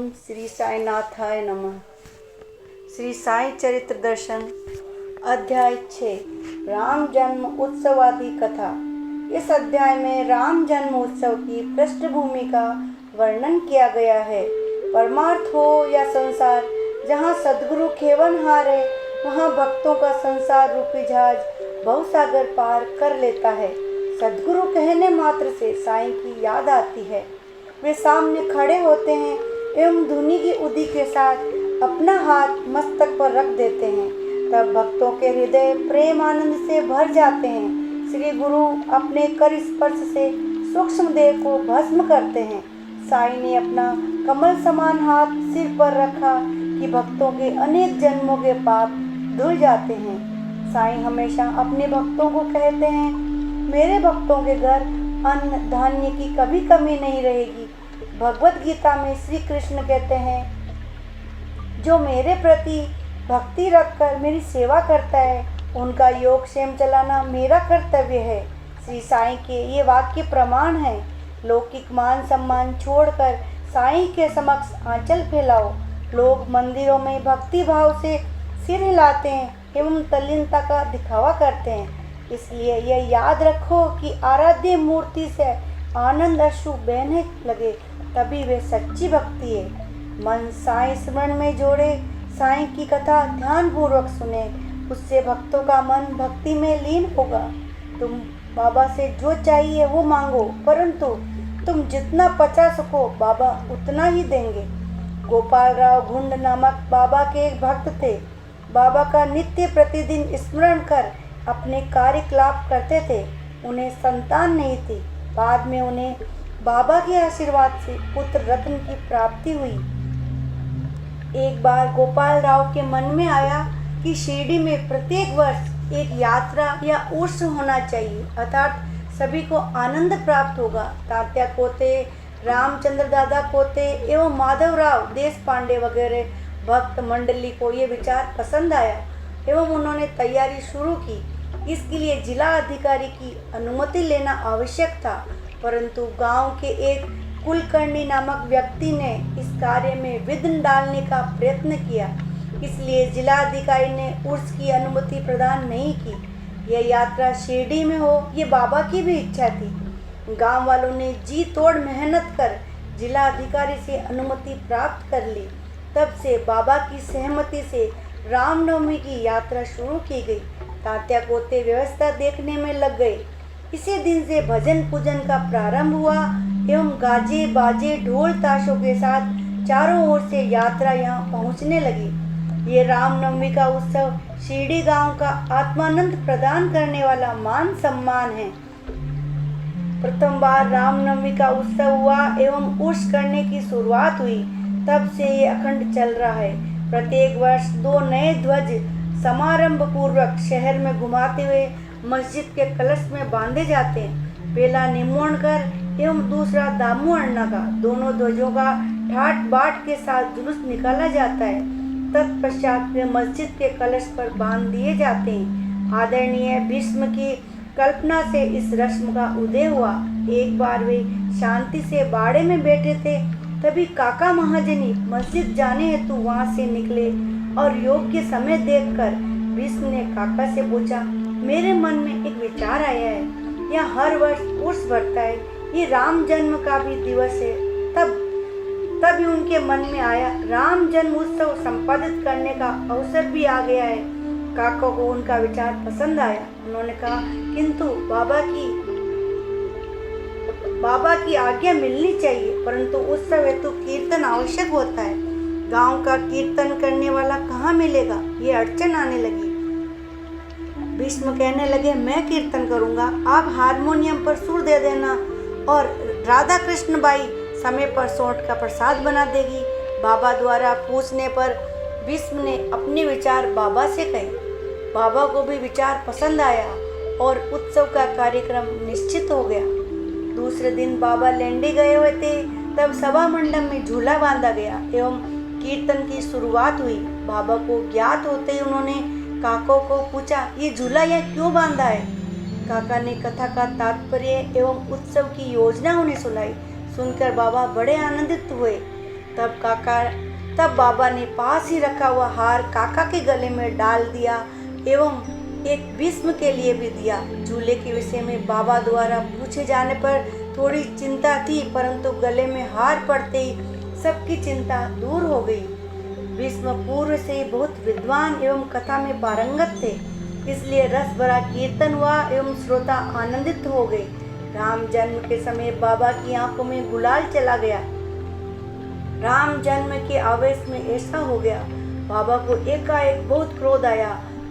ओम श्री साईनाथाय नमः। श्री साई चरित्र दर्शन अध्याय 6 राम जन्म उत्सवादि कथा। इस अध्याय में राम जन्म उत्सव की पृष्ठभूमि का वर्णन किया गया है। परमार्थ हो या संसार, जहाँ सद्गुरु खेवनहार है वहाँ भक्तों का संसार रूपी जहाज भवसागर पार कर लेता है। सद्गुरु कहने मात्र से साईं की याद आती है। वे सामने खड़े होते हैं एवं धुनी की उदी के साथ अपना हाथ मस्तक पर रख देते हैं। तब भक्तों के हृदय प्रेम आनंद से भर जाते हैं। श्री गुरु अपने कर स्पर्श से सूक्ष्म देह को भस्म करते हैं। साईं ने अपना कमल समान हाथ सिर पर रखा कि भक्तों के अनेक जन्मों के पाप धुल जाते हैं। साईं हमेशा अपने भक्तों को कहते हैं, मेरे भक्तों के घर अन्न धान्य की कभी कमी नहीं रहेगी। भगवत गीता में श्री कृष्ण कहते हैं, जो मेरे प्रति भक्ति रखकर मेरी सेवा करता है उनका योग क्षेम चलाना मेरा कर्तव्य है। श्री साईं के ये वाक्य प्रमाण है। लौकिक मान सम्मान छोड़कर साईं के समक्ष आंचल फैलाओ। लोग मंदिरों में भक्ति भाव से सिर हिलाते हैं एवं तल्लीनता का दिखावा करते हैं। इसलिए यह याद रखो कि आराध्य मूर्ति से आनंद अश्रु बहने लगे तभी वे सच्ची भक्ति है। मन साईं स्मरण में जोड़े, साईं की कथा ध्यानपूर्वक सुने, उससे भक्तों का मन भक्ति में लीन होगा। तुम बाबा से जो चाहिए वो मांगो, परंतु तुम जितना पचा सको बाबा उतना ही देंगे। गोपाल राव घुंड नामक बाबा के एक भक्त थे। बाबा का नित्य प्रतिदिन स्मरण कर अपने कार्यकलाप करते थे। उन्हें संतान नहीं थी। बाद में उन्हें बाबा के आशीर्वाद से पुत्र रत्न की प्राप्ति हुई। एक बार गोपाल राव के मन में आया कि शिरडी में प्रत्येक वर्ष एक यात्रा या उर्स होना चाहिए, अर्थात सभी को आनंद प्राप्त होगा। तात्या कोते, रामचंद्र दादा कोते एवं माधवराव देश पांडे वगैरह भक्त मंडली को ये विचार पसंद आया एवं उन्होंने तैयारी शुरू की। इसके लिए जिला अधिकारी की अनुमति लेना आवश्यक था, परंतु गांव के एक कुलकर्णी नामक व्यक्ति ने इस कार्य में विघ्न डालने का प्रयत्न किया। इसलिए जिला अधिकारी ने उर्स की अनुमति प्रदान नहीं की। यह यात्रा शिरडी में हो ये बाबा की भी इच्छा थी। गांव वालों ने जी तोड़ मेहनत कर जिला अधिकारी से अनुमति प्राप्त कर ली। तब से बाबा की सहमति से रामनवमी की यात्रा शुरू की गई। तात्या पोते व्यवस्था देखने में लग गए। इसी दिन से भजन पूजन का प्रारंभ हुआ एवं गाजे बाजे ढोल ताशों के साथ चारों ओर से यात्रा यहाँ पहुँचने लगी। ये रामनवमी का उत्सव शिरडी गांव का आत्मानंद प्रदान करने वाला मान सम्मान है। प्रथम बार रामनवमी का उत्सव हुआ एवं उर्स करने की शुरुआत हुई। तब से ये अखंड चल रहा है। प्रत्येक वर्ष 2 नए ध्वज समारंभ पूर्वक शहर में घुमाते हुए मस्जिद के कलश में बांधे जाते हैं। पहला निमोणकर एवं दूसरा दामू अण्णा का, दोनों ध्वजों का ठाट बाट के साथ जुलूस निकाला जाता है। तत्पश्चात वे मस्जिद के कलश पर बांध दिए जाते हैं। आदरणीय भीष्म की कल्पना से इस रस्म का उदय हुआ। एक बार वे शांति से बाड़े में बैठे थे, तभी काका महाजनी मस्जिद जाने हेतु वहाँ से निकले और योग के समय देखकर भीष्म ने काका से पूछा, मेरे मन में एक विचार आया है। यह हर वर्ष उर्स बढ़ता है, ये राम जन्म का भी दिवस है। तब उनके मन में आया, राम जन्म उत्सव संपादित करने का अवसर भी आ गया है। काका को उनका विचार पसंद आया। उन्होंने कहा, किंतु बाबा की आज्ञा मिलनी चाहिए, परंतु उत्सव हेतु कीर्तन आवश्यक होता है। गांव का कीर्तन करने वाला कहाँ मिलेगा? ये अड़चन आने लगी। भीष्म कहने लगे, मैं कीर्तन करूँगा, आप हारमोनियम पर सुर दे देना और राधा कृष्ण बाई समय पर सौंठ का प्रसाद बना देगी। बाबा द्वारा पूछने पर भीष्म ने अपने विचार बाबा से कहे। बाबा को भी विचार पसंद आया और उत्सव का कार्यक्रम निश्चित हो गया। दूसरे दिन बाबा लैंडी गए हुए थे। तब सभा मंडप में झूला बांधा गया एवं कीर्तन की शुरुआत हुई। बाबा को ज्ञात होते ही उन्होंने काका को पूछा, ये झूला यह क्यों बांधा है? काका ने कथा का तात्पर्य एवं उत्सव की योजना उन्हें सुनाई। सुनकर बाबा बड़े आनंदित हुए। तब बाबा ने पास ही रखा हुआ हार काका के गले में डाल दिया एवं एक भीष्म के लिए भी दिया। झूले के विषय में बाबा द्वारा पूछे जाने पर थोड़ी चिंता थी, परंतु गले में हार पड़ते ही सबकी चिंता दूर हो गई। भीष्म पूर्व से ही बहुत विद्वान एवं कथा में पारंगत थे, इसलिए रस भरा कीर्तन हुआ एवं श्रोता आनंदित हो गए। राम जन्म के समय बाबा की आंखों में गुलाल चला गया। राम जन्म के आवेश में ऐसा हो गया, बाबा को एकाएक बहुत क्रोध आया,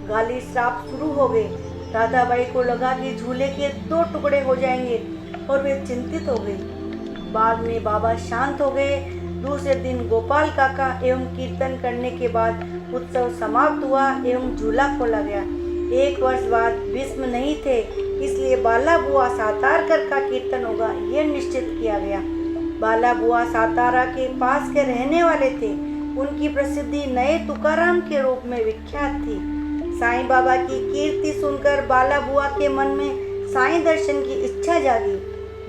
गाली श्राप शुरू हो गए। राधाबाई को लगा कि झूले के 2 टुकड़े हो जाएंगे और वे चिंतित हो गई। बाद में बाबा शांत हो गए। दूसरे दिन गोपाल काका एवं कीर्तन करने के बाद उत्सव समाप्त हुआ एवं झूला खोला गया। 1 वर्ष बाद भीष्म नहीं थे, इसलिए बाला बुआ सातारकर का कीर्तन होगा यह निश्चित किया गया। बाला बुआ सातारा के पास के रहने वाले थे। उनकी प्रसिद्धि नए तुकाराम के रूप में विख्यात थी। साईं बाबा की कीर्ति सुनकर बाला बुआ के मन में साईं दर्शन की इच्छा जागी।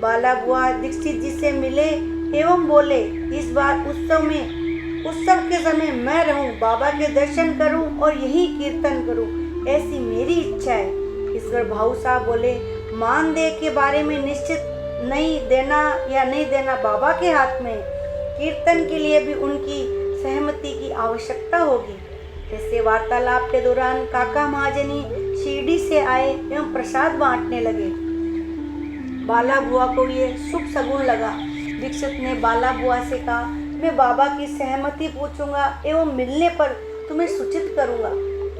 बाला बुआ दीक्षित जी से मिले एवं बोले, इस बार उत्सव के समय मैं रहूं, बाबा के दर्शन करूं और यही कीर्तन करूं, ऐसी मेरी इच्छा है। ईश्वर भाऊ साहब बोले, मानदेय के बारे में निश्चित नहीं देना बाबा के हाथ में। कीर्तन के लिए भी उनकी सहमति की आवश्यकता होगी। ऐसे वार्तालाप के दौरान काका महाजनी शिरडी से आए एवं प्रसाद बांटने लगे। बाला बुआ को ये शुभ शगुन लगा। दीक्षित ने बाला बुआ से कहा, मैं बाबा की सहमति पूछूंगा एवं मिलने पर तुम्हें सूचित करूंगा।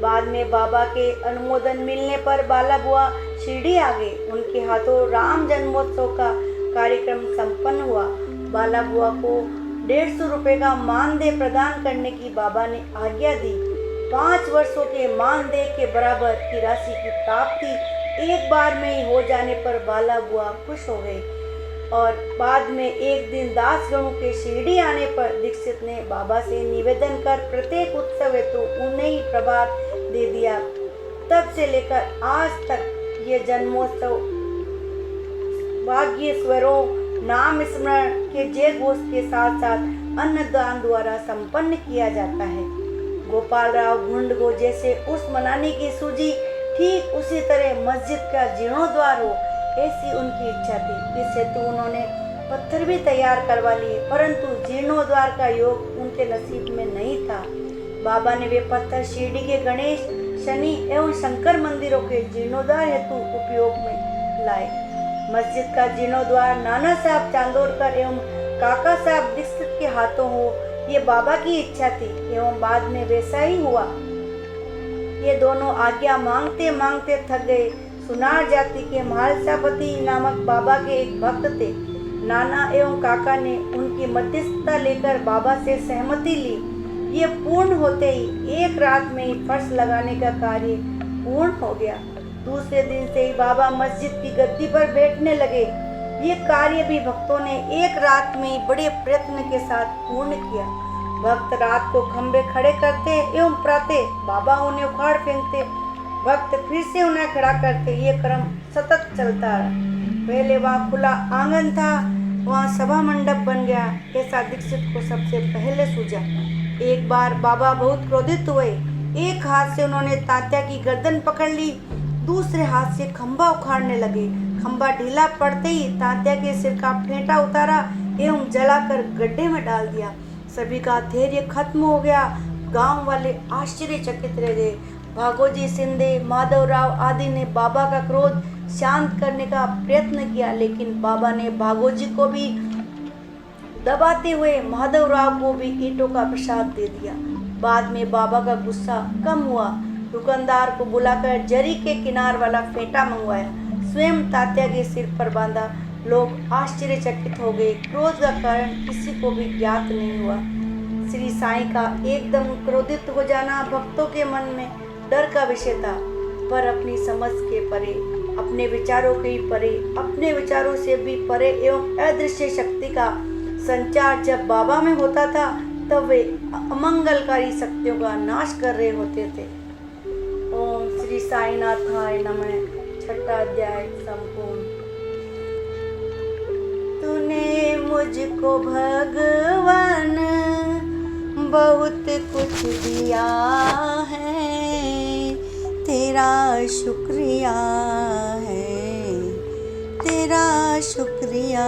बाद में बाबा के अनुमोदन मिलने पर बाला बुआ शिरडी आ गए। उनके हाथों राम जन्मोत्सव का कार्यक्रम संपन्न हुआ। बाला बुआ को 150 रुपये का मानदेय प्रदान करने की बाबा ने आज्ञा दी। 5 वर्षों के मानदेय के बराबर की राशि की प्राप्ति एक बार में ही हो जाने पर बाला बुआ खुश हो गए और बाद में एक दिन दासगणों के शिरडी आने पर दीक्षित ने बाबा से निवेदन कर प्रत्येक उत्सव हेतु उन्हें ही प्रभार दे दिया। तब से लेकर आज तक ये जन्मोत्सव भाग्येश्वरों नाम स्मरण के जय घोष के साथ साथ अन्नदान द्वारा संपन्न किया जाता है। गोपाल राव घुंडगो जैसे उस मनाने की सूझी, ठीक उसी तरह मस्जिद का जीर्णोद्वार हो, ऐसी उनकी इच्छा थी। इस हेतु उन्होंने पत्थर भी तैयार करवा लिए, परंतु जीर्णोद्वार का योग उनके नसीब में नहीं था। बाबा ने वे पत्थर शिरडी के गणेश, शनि एवं शंकर मंदिरों के जीर्णोद्वार हेतु उपयोग में लाए। मस्जिद का जीर्णोद्वार नाना साहब चांदोरकर एवं काका साहब दीक्षित के हाथों हो, ये बाबा की इच्छा थी एवं बाद में वैसा ही हुआ। ये दोनों आज्ञा मांगते मांगते थक गए। सुनार जाति के महालसापति नामक बाबा के एक भक्त थे। नाना एवं काका ने उनकी मध्यस्थता लेकर बाबा से सहमति ली। ये पूर्ण होते ही एक रात में ही फर्श लगाने का कार्य पूर्ण हो गया। दूसरे दिन से ही बाबा मस्जिद की गद्दी पर बैठने लगे। ये कार्य भी भक्तों ने एक रात में ही बड़े प्रयत्न के साथ पूर्ण किया। भक्त रात को खंबे खड़े करते एवं प्रातः बाबा उन्हें उखाड़ फेंकते, भक्त फिर से उन्हें खड़ा करते। ये क्रम सतत चलता रहा। पहले वहाँ खुला आंगन था, वहाँ सभा मंडप बन गया। ऐसा दीक्षित को सबसे पहले सूझा। एक बार बाबा बहुत क्रोधित हुए। एक हाथ से उन्होंने तात्या की गर्दन पकड़ ली, दूसरे हाथ से खंबा उखाड़ने लगे। खंबा ढीला पड़ते ही तात्या के सिर का फेंटा उतारा एवं जलाकर गड्ढे में डाल दिया। सभी का धैर्य खत्म हो गया। गांव वाले आश्चर्यचकित रह गए। भागोजी शिंदे, माधवराव आदि ने बाबा का क्रोध शांत करने का प्रयत्न किया, लेकिन बाबा ने भागोजी को भी दबाते हुए माधवराव को भी ईंटों का प्रसाद दे दिया। बाद में बाबा का गुस्सा कम हुआ। दुकानदार को बुलाकर जरी के किनार वाला फेंटा मंगवाया, स्वयं तात्या के सिर पर बांधा। लोग आश्चर्यचकित हो गए। क्रोध का कारण किसी को भी ज्ञात नहीं हुआ। श्री साईं का एकदम क्रोधित हो जाना भक्तों के मन में डर का विषय था, पर अपनी समझ के परे, अपने विचारों के परे, अपने विचारों से भी परे एवं अदृश्य शक्ति का संचार जब बाबा में होता था, तब वे अमंगलकारी शक्तियों का नाश कर रहे होते थे। ओम श्री साईनाथाय नमः। 6वां अध्याय संपूर्ण। तूने मुझको भगवान बहुत कुछ दिया है, तेरा शुक्रिया है, तेरा शुक्रिया